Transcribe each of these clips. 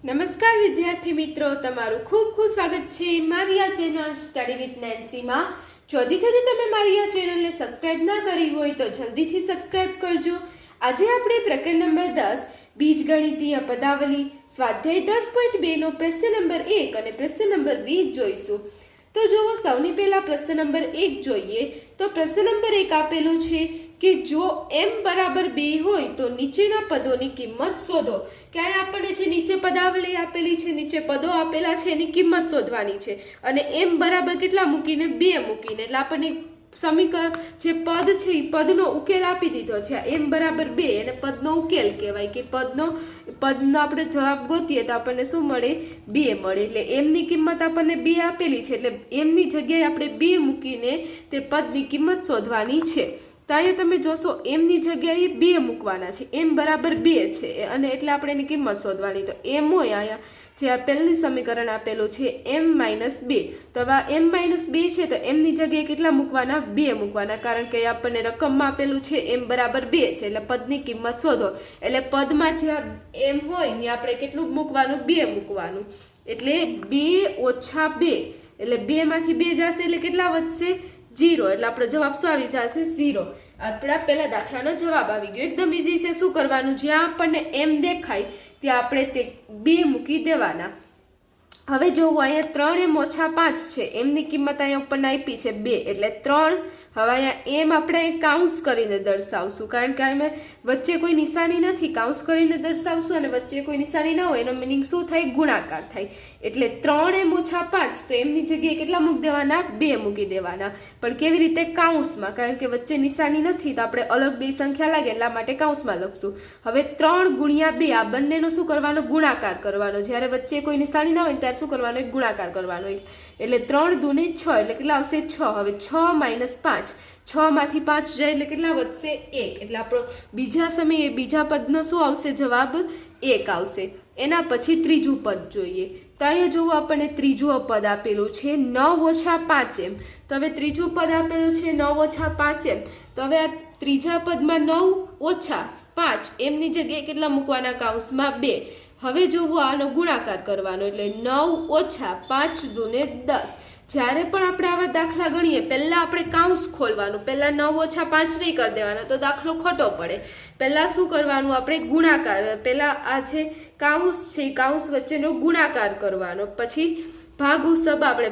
નમસ્કાર વિદ્યાર્થી મિત્રો, તમારું ખૂબ ખૂબ સ્વાગત છે મારી આ ચેનલ સ્ટડી વિથ નેન્સીમાં. જો હજી સુધી તમે મારી આ ચેનલને સબસ્ક્રાઇબ ના કરી હોય તો જલ્દીથી સબસ્ક્રાઇબ કરજો. આજે આપણે પ્રકરણ નંબર 10 બીજગણિતીય પદાવલી સ્વાધ્યાય 10.2 નો પ્રશ્ન નંબર 1 અને પ્રશ્ન નંબર 2 જોઈશું. તો જુઓ, સૌની પહેલા પ્રશ્ન નંબર 1 જોઈએ. તો પ્રશ્ન નંબર 1 આપેલો છે કે જો m બરાબર 2 હોય તો નીચેના પદોની કિંમત શોધો. ક્યારે આપણને જે નીચે પદાવલી આપેલી છે, નીચે પદો આપેલા છે, એની કિંમત શોધવાની છે. અને m બરાબર કેટલા મૂકીને? 2 મૂકીને. એટલે આપણને સમીકરણ જે પદ છે એ પદનો ઉકેલ આપી દીધો છે. m બરાબર 2 એને પદનો ઉકેલ કહેવાય કે પદનો આપણે જવાબ ગોતીએ તો આપણને શું મળે? 2 મળે. એટલે m ની કિંમત આપણને 2 આપેલી છે, એટલે m ની જગ્યાએ આપણે 2 મૂકીને તે પદની કિંમત શોધવાની છે. તો અહીંયા તમે જોશો m ની જગ્યાએ 2 મૂકવાના છે. m બરાબર 2 છે અને એટલે આપણે એની કિંમત શોધવાની. તો m હોય અહીંયા જે આ પહેલું સમીકરણ આપેલું છે m-2. તો હવે m - 2 છે તો m ની જગ્યાએ કેટલા મૂકવાના? 2 મૂકવાના, કારણ કે આપણને રકમમાં આપેલું છે m બરાબર 2 છે. એટલે પદની કિંમત શોધો. એટલે પદમાં જે m હોય ને આપણે કેટલું મૂકવાનું? 2 મૂકવાનું. એટલે 2 ઓછા 2 એટલે 2 માંથી 2 જશે એટલે કેટલા વધશે? 0. એટલે આપણો જવાબ શું આવી જશે? 0. આપણા પહેલા દાખલાનો જવાબ આવી ગયો. એકદમ ઈઝી છે. શું કરવાનું? જ્યાં આપણને m દેખાય ત્યાં આપણે તે 2 મૂકી દેવાના. હવે જોવું, અહીંયા 3m - 5 છે. m ની કિંમત અહીંયા ઉપર આપી છે 2 એટલે 3. હવે અહીંયા m આપણે કાઉન્સ કરીને દર્શાવશું, કારણ કે આમાં વચ્ચે કોઈ નિશાની નથી. કાઉન્સ કરીને દર્શાવશું અને વચ્ચે કોઈ નિશાની ના હોય એનો મિનિંગ શું થાય? ગુણાકાર થાય. એટલે 3m - 5 તો m ની જગ્યાએ કેટલા મૂકી દેવાના? 2 મૂકી દેવાના. પણ કેવી રીતે? કાઉન્સમાં, કારણ કે વચ્ચે નિશાની નથી તો આપણે અલગ બે સંખ્યા લાગે એટલા માટે કાઉન્સમાં લખશું. હવે 3 × 2 આ બંનેનો શું કરવાનો? ગુણાકાર કરવાનો. જ્યારે વચ્ચે કોઈ નિશાની ના હોય ત્યારે શું કરવાનો? એક ગુણાકાર કરવાનો. એટલે 3 × 2 = 6 એટલે કેટલા આવશે? 6. હવે 6 - 5 6 માંથી 5 જાય એટલે કેટલા વધશે? 1. એટલે આપણો બીજા સમયે બીજા પદનો શું આવશે? જવાબ 1 આવશે. એના પછી ત્રીજું પદ જોઈએ. તો અહીંયા જોવું, આપણને ત્રીજું પદ આપેલું છે 9 - 5m. તો હવે ત્રીજું પદ આપેલું છે 9 - 5m. તો હવે આ ત્રીજા પદમાં 9 - 5 m ની જગ્યાએ કેટલા મૂકવાના? કાઉન્સમાં 2. હવે જોવું, આનો ગુણાકાર કરવાનો. એટલે 9 - 5 × 10. જ્યારે પણ આપણે આવા દાખલા ગણીએ પહેલા આપણે કાઉન્સ ખોલવાનું. પહેલા 9 - 5 નહીં કરી દેવાનો તો દાખલો ખોટો પડે. પહેલા શું કરવાનું? આપણે ગુણાકાર. પહેલા આ છે કાઉન્સ છે, કાઉન્સ વચ્ચેનો ગુણાકાર કરવાનો. પછી ભાગુસબા, આપણે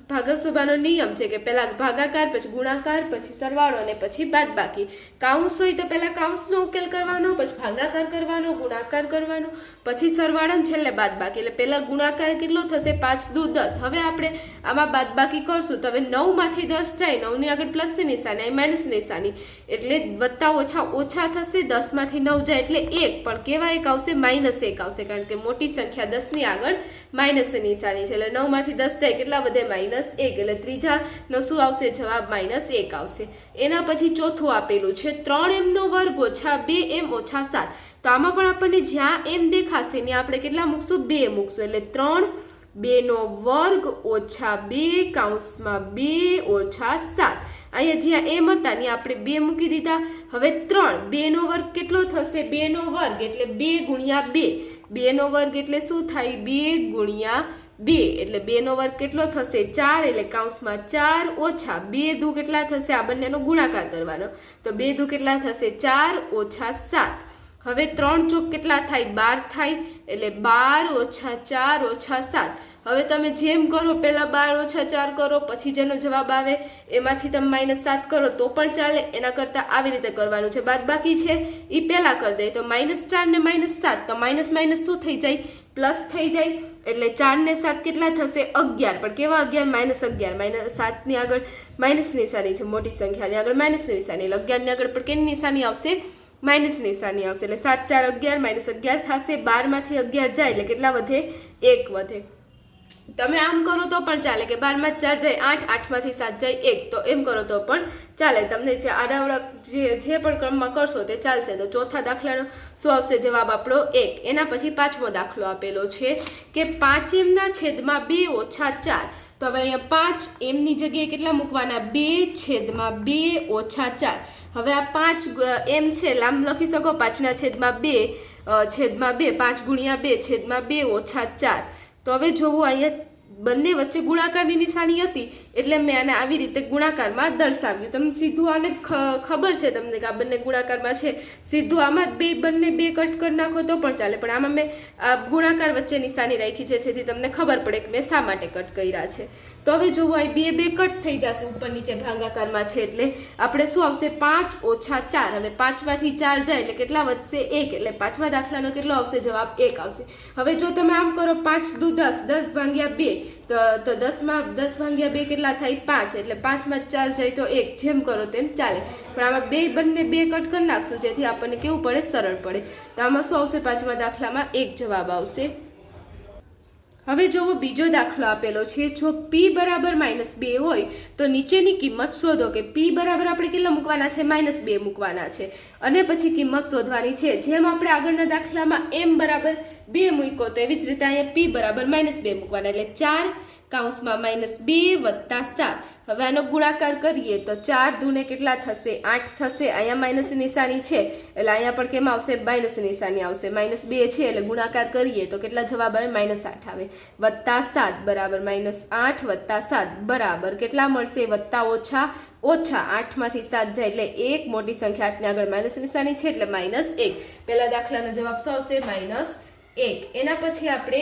ભાગસબાનો નિયમ છે કે પહેલા ભાગાકાર, પછી ગુણાકાર, પછી સરવાળો અને પછી બાદબાકી. કાઉન્સ હોય તો પહેલા કાઉન્સનો ઉકેલ કરવાનો, પછી ભાગાકાર કરવાનો, ગુણાકાર કરવાનો, પછી સરવાળો, છેલ્લે બાદબાકી. એટલે પહેલા ગુણાકાર કેટલો થશે? 5 × 10. હવે આપણે આમાં બાદબાકી કરશું તો હવે 9 માંથી 10 જાય, 9 ની આગળ પ્લસની નિશાની, અહીં માઇનસ નિશાની, એટલે વત્તા ઓછા ઓછા થશે. 10 માંથી 9 જાય એટલે 1. પણ કેવા 1 આવશે? -1 આવશે, કારણ કે મોટી સંખ્યા 10 ની આગળ માઇનસ નિશાની છે. એટલે 9 માંથી 10 જાય કેટલા વધે? -1. એટલે ત્રીજાનો શું આવશે? જવાબ -1 આવશે. એના પછી ચોથું આપેલું છે 3m² - 2m - 7. તો આમાં પણ આપણને જ્યાં m દેખાશે ને આપણે કેટલા મૂકશું? 2 મૂકશું. એટલે 3 2² - 2 કાઉન્સમાં 2 - 7. અહીંયા જ્યાં m હતા ને આપણે 2 મૂકી દીધા. હવે 3 2² કેટલો થશે? 2² એટલે 2 × 2. 2² એટલે શું થાય? 2 × 2 એટલે 2² કેટલો થશે? 4. એટલે કાઉન્સમાં 4 - 2 દુ કેટલા થશે? આ બંનેનો ગુણાકાર કરવાનો. તો 2 દુ કેટલા થશે? 4 - 7. હવે 3 ચોક કેટલા થાય? 12 થાય. એટલે 12 - 4 - 7. હવે તમે જેમ કરો, પહેલા 12 - 4 કરો, પછી જેનો જવાબ આવે એમાંથી તમે -7 કરો તો પણ ચાલે. એના કરતાં આવી રીતે કરવાનું છે. બાદબાકી છે એ પહેલા કરી દે તો -4 ને -7 તો માઇનસ શું થઈ જાય? પ્લસ થઈ જાય. એટલે 4 ને 7 કેટલા થશે? 11. પણ કેવા 11? -11. -7 ની આગળ માઇનસ નિશાની છે, મોટી સંખ્યાની આગળ માઇનસ નિશાની. એટલે 11 ની આગળ પણ કેની નિશાની આવશે? માઇનસ નિશાની આવશે. એટલે 7 × 4 = 11 -11 થશે. 12 માંથી 11 જાય એટલે કેટલા વધે? 1 વધે. તમે આમ કરો તો પણ ચાલે કે 12 માં 4 જાય 8, 8 માંથી 7 જાય 1. તો એમ કરો તો પણ ચાલે. તમને જે આડાવડા જે પણ ક્રમમાં કરશો તે ચાલશે. તો ચોથા દાખલાનો શું આવશે? જવાબ આપણો 1. એના પછી પાંચમો દાખલો આપેલો છે કે 5m/2 - 4. તો હવે અહીંયા 5 m ની જગ્યાએ કેટલા મૂકવાના? 2/2 - 4. હવે આ 5 m છે, લાંબ લખી શકો 5/2. છેદમાં 2, 5 ગુણ્યા 2 છેદમાં 2 ઓછા 4. તો હવે જોવો અહીંયા બંને વચ્ચે ગુણાકારની નિશાની હતી એટલે મેં આને આવી રીતે ગુણાકારમાં દર્શાવ્યું. તમને સીધું આને ખબર છે તમને કે આ બંને ગુણાકારમાં છે, સીધું આમાં બંને બે કટ કરી નાખો તો પણ ચાલે, પણ આમાં મેં આ ગુણાકાર વચ્ચે નિશાની રાખી છે જેથી તમને ખબર પડે કે મેં શા માટે કટ કર્યા છે. તો હવે જોવો અહીં બે કટ થઈ જશે ઉપર નીચે ભાગાકારમાં છે એટલે આપણે શું આવશે 5 ઓછા 4. હવે 5 માંથી 4 જાય એટલે કેટલા વધશે 1, એટલે પાંચમા દાખલાનો કેટલો આવશે જવાબ 1 આવશે. હવે જો તમે આમ કરો 5 દુ 10, 10 ભાગ્યા 2 તો 10 ભાગ્યા 2 કેટલા થાય 5, એટલે 5 માં 4 જાય તો 1, જેમ કરો તેમ ચાલે. પણ આમાં બંને બે કટ કરી નાખશું જેથી આપણને કેવું પડે સરળ પડે. તો આમાં શું આવશે પાંચમા દાખલામાં 1 જવાબ આવશે. હવે જોવો બીજો દાખલો આપેલો છે. જો p બરાબર -2 હોય તો નીચેની કિંમત શોધો. કે p બરાબર આપણે કેટલા મૂકવાના છે -2 મૂકવાના છે અને પછી કિંમત શોધવાની છે. જેમ આપણે આગળના દાખલામાં m બરાબર 2 મૂક્યો તો એવી જ રીતે અહીંયા p બરાબર -2 મૂકવાના, એટલે 4 કૌંસમાં -2 વત્તા 7. હવે આનો ગુણાકાર કરીએ તો 4 દૂને કેટલા થશે 8 થશે. અહીંયા માઇનસ નિશાની છે એટલે અહીંયા પણ કેમ આવશે માઇનસ નિશાની આવશે. -2 છે એટલે ગુણાકાર કરીએ તો કેટલા જવાબ આવે -8 આવે. વત્તા 7 બરાબર -8 વત્તા 7 બરાબર કેટલા મળશે વત્તા ઓછા 8 માંથી 7 જાય એટલે 1. મોટી સંખ્યા 8 ને આગળ માઇનસ નિશાની છે એટલે -1. પહેલા દાખલાનો જવાબ શું આવશે -1. એના પછી આપણે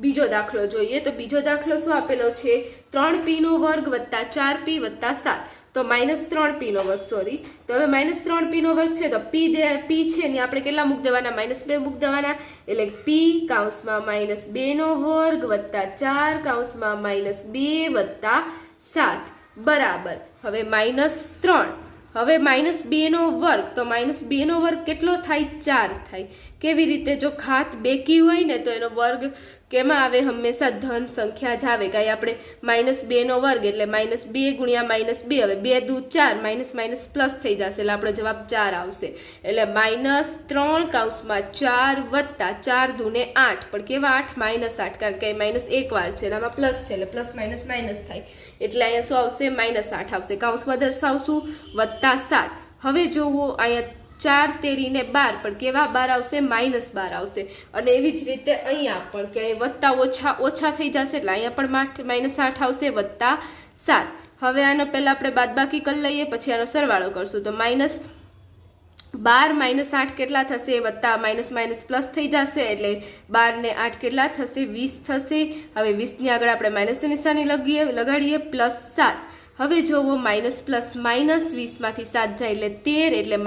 બીજો દાખલો જોઈએ. તો બીજો દાખલો શું આપેલો છે 3p નો વર્ગ વત્તા 4p વત્તા 7. તો -3p નો વર્ગ સોરી. તો હવે -3p નો વર્ગ છે તો p છે ને આપણે કેટલા મૂક દેવાના -2 મૂક દેવાના, એટલે p કૌંસમાં -2 નો વર્ગ વત્તા 4 કૌંસમાં -2 વત્તા 7 બરાબર. હવે -3. હવે -2 નો વર્ગ, તો -2 નો વર્ગ કેટલો થાય 4 થાય. કેવી રીતે? જો ઘાત બેકી હોય ને તો એનો વર્ગ કેમાં આવે હંમેશા ધન સંખ્યા જ આવે. કાંઈ આપણે -2 નો વર્ગ એટલે -2 ગુણ્યા -2, હવે 2 દુ 4 માઇનસ પ્લસ થઈ જશે એટલે આપણો જવાબ 4 આવશે. એટલે -3 કૌંસમાં 4 વત્તા 4 દુને 8, પણ કેવા 8 -8 કારણ કે -1 વાર છે આમાં પ્લસ છે એટલે પ્લસ માઇનસ થાય એટલે અહીંયા શું આવશે -8 આવશે. કૌંસમાં દર્શાવશું વત્તા 7. હવે જોવો અહીંયા 4 તેરી ને 12 પણ કેવા 12 આવશે -12 આવશે. અને એવી જ રીતે અહીંયા પણ કે વત્તા ઓછા થઈ જશે એટલે અહીંયા પણ -8 આવશે વત્તા 7. હવે આનો પહેલા આપણે બાદબાકી કરી લઈએ પછી આનો સરવાળો કરશું. તો -12 -8 કેટલા થશે વત્તા માઇનસ પ્લસ થઈ જશે એટલે 12 ને 8 કેટલા થશે 20 થશે. હવે 20 ની આગળ આપણે માઇનસ નિશાની લગાડીએ +7. હવે જોવો માઇનસ પ્લસ માઇનસ 20 માંથી 7 જાય એટલે 13 એટલે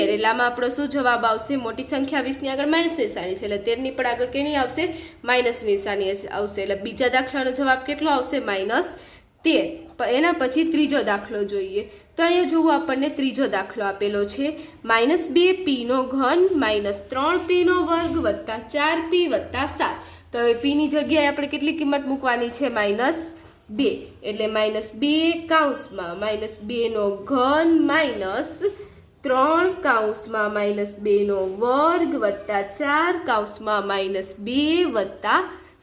એટલે આમાં આપણો શું જવાબ આવશે મોટી સંખ્યા 20 ની આગળ માઇનસ નિશાની છે એટલે 13 ની પણ આગળ કેની આવશે માઇનસ નિશાની આવશે. એટલે બીજા દાખલાનો જવાબ કેટલો આવશે -13. એના પછી ત્રીજો દાખલો જોઈએ. તો અહીંયા જુઓ આપણને ત્રીજો દાખલો આપેલો છે -2p નો ઘન -3p નો વર્ગ વત્તા 4p વત્તા 7. તો હવે p ની જગ્યાએ આપણે કેટલી કિંમત મૂકવાની છે -2, એટલે -2 કૌંસમાં -2 નો ઘન -3 કૌંસમાં -2 નો વર્ગ વત્તા 4 કૌંસમાં -2 વત્તા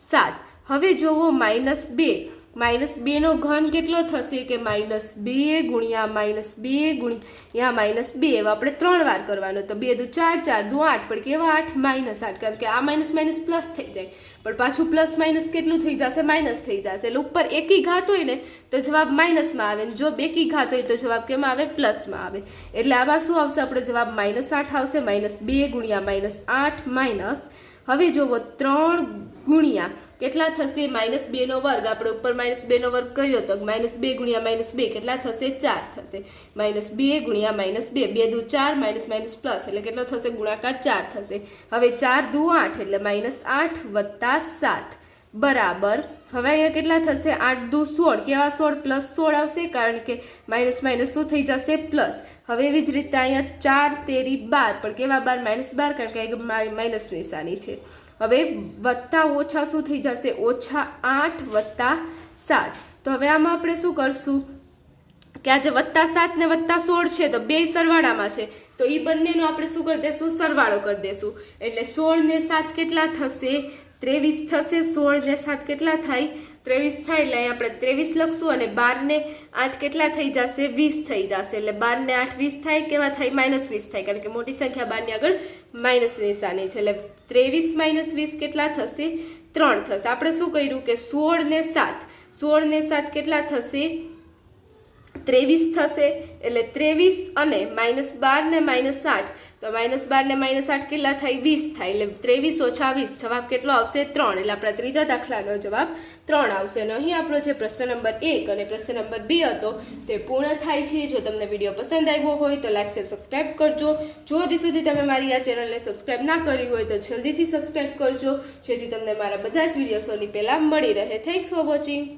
7. હવે જોવો -2 નો ઘન કેટલો થશે કે -2 ગુણ્યા -2 ગુણ્યા -2 એવા આપણે 3 વાર કરવાનો. તો 2 દુ 4 4 દુ 8 પણ કેવા 8 -8 કારણ કે આ માઇનસ પ્લસ થઈ જાય પણ પાછું પ્લસ માઇનસ કેટલું થઈ જશે માઇનસ થઈ જશે. એટલે ઉપર એકી ઘાત હોય ને તો જવાબ માઇનસમાં આવે ને જો બેકી ઘાત હોય તો જવાબ કેમાં આવે પ્લસમાં આવે. એટલે આમાં શું આવશે આપણો જવાબ -8 આવશે. -2 ગુણ્યા -8 માઇનસ. હવે જોવો 3 ગુણ્યા કેટલા થશે -2 નો વર્ગ. આપણે ઉપર -2 નો વર્ગ કર્યો તો -2 ગુણ્યા -2 કેટલા થશે 4 થશે. -2 ગુણ્યા -2 2 દુ 4 માઇનસ પ્લસ એટલે કેટલો થશે ગુણાકાર 4 થશે. હવે 4 દુ 8 એટલે -8 વત્તા 7 બરાબર. હવે અહીંયા કેટલા થશે 8 દુ 16 કેવા 16 +16 આવશે કારણ કે માઇનસ શું થઈ જશે પ્લસ. હવે એવી જ રીતે અહીંયા 4 તેરી 12 પણ કેવા 12 કારણ કે માઇનસ નિશાની છે. હવે વત્તા ઓછા શું થઈ જશે -8 વત્તા 7. તો હવે આમાં આપણે શું કરશું કે આ જે વત્તા 7 ને વત્તા 16 છે તો બે સરવાળામાં છે તો એ બંનેનો આપણે શું કરી દેશું સરવાળો કરી દેશું. એટલે 16 ને 7 કેટલા થશે 23 થશે, 16 ને 7 કેટલા થાય? 23 થાય એટલે અહીં આપણે 23 લખશું અને 12 ને 8 કેટલા થઈ જશે? 20 થઈ જશે. એટલે 12 ને 8 20 થાય, કેવા થાય? -20 થાય, કારણ કે મોટી સંખ્યા 12 ની આગળ માઇનસ નિશાની છે. એટલે 23 - 20 કેટલા થશે? 3 થશે. આપણે શું કર્યું કે 16 ને 7 કેટલા થશે? 23 થશે. એટલે 23 અને -12 ને -8, તો -12 ને -8 કેટલા થાય? 20 થાય. એટલે 23 - 20 જવાબ કેટલો આવશે? 3. એટલે આપણા ત્રીજા દાખલાનો જવાબ 3 આવશે. અને અહીં આપણો જે પ્રશ્ન નંબર 1 અને પ્રશ્ન નંબર 2 હતો તે પૂર્ણ થાય છે. જો તમને વિડીયો પસંદ આવ્યો હોય તો લાઈક, શેર, સબસ્ક્રાઈબ કરજો. જો હજી સુધી તમે મારી આ ચેનલને સબસ્ક્રાઈબ ના કરી હોય તો જલ્દીથી સબસ્ક્રાઈબ કરજો, જેથી તમને મારા બધા જ વિડીયો સૌથી પહેલાં મળી રહે. Thanks for watching.